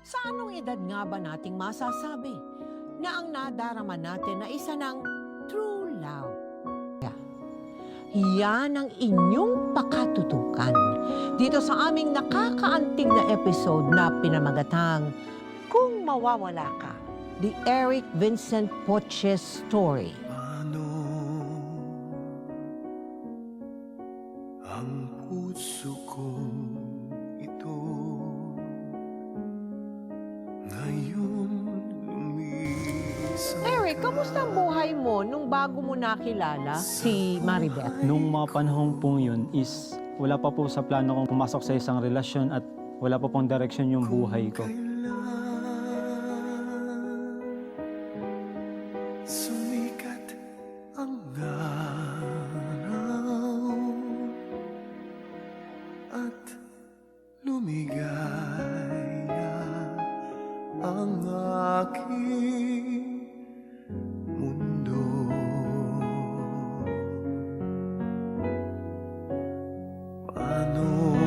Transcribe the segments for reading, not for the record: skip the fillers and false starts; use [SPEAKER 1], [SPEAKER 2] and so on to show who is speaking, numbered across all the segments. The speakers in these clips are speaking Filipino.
[SPEAKER 1] Sa anong edad nga ba nating masasabi na ang nadarama natin na isa ng true love? Yan ang inyong pakatutukan dito sa aming nakakaantig na episode na pinamagatang Kung Mawawala Ka, The Eric Vincent Poches Story.
[SPEAKER 2] Paano ang puso ko ito ngayon lumisan?
[SPEAKER 1] Eric, kamusta ang buhay mo nung bago mo nakilala si Maribeth?
[SPEAKER 3] Nung mga panahon pong yun is wala pa po sa plano kong pumasok sa isang relasyon at wala pa pong direksyon yung buhay ko.
[SPEAKER 2] Sumikat ang araw at lumigaya ang aking mundo. Paano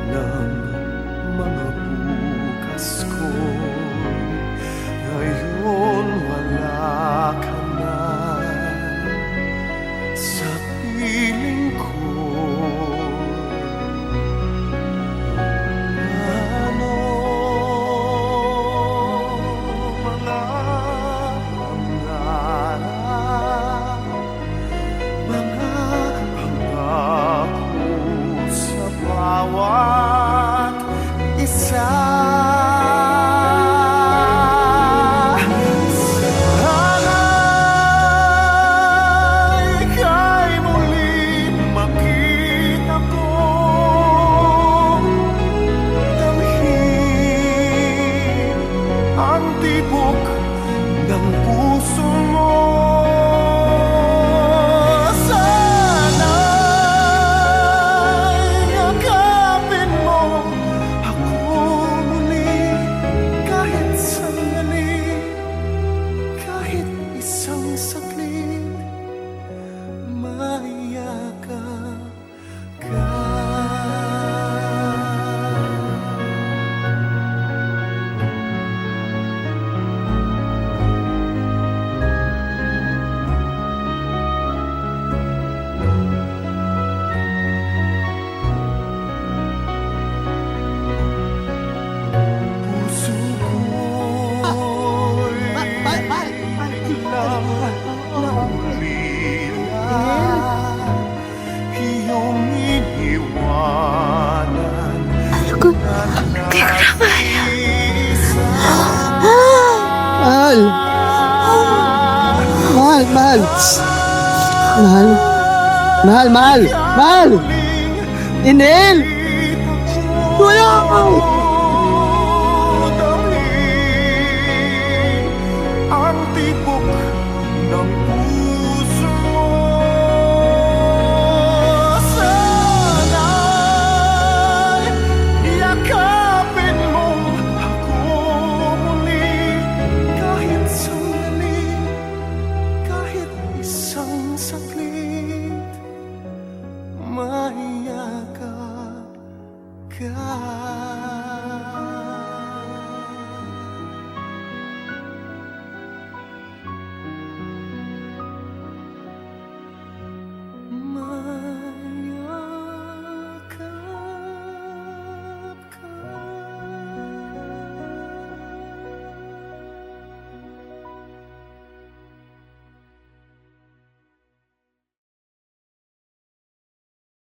[SPEAKER 2] ng mga bukas ko ngayon wala ka na sa piling ko? Paano mga pangarap, mga pangako sa bawat isa? Sana'y ika'y muling makita ko, damhin ang tibok ng puso mo. Sana'y yakapin mo ako muli kahit sandali, kahit isang saglit, mayakap ka. Puso ko'y biglang naulila, iyong iniwanan na nag-iisa.
[SPEAKER 4] Mahal! Mahal, mahal! Mahal! Mahal, mahal! Mahal! Inel! Tulong!
[SPEAKER 2] Ang tibok ng puso mo. Sana'y yakapin mo ako muli kahit sandali, kahit isang saglit, mayakap ka.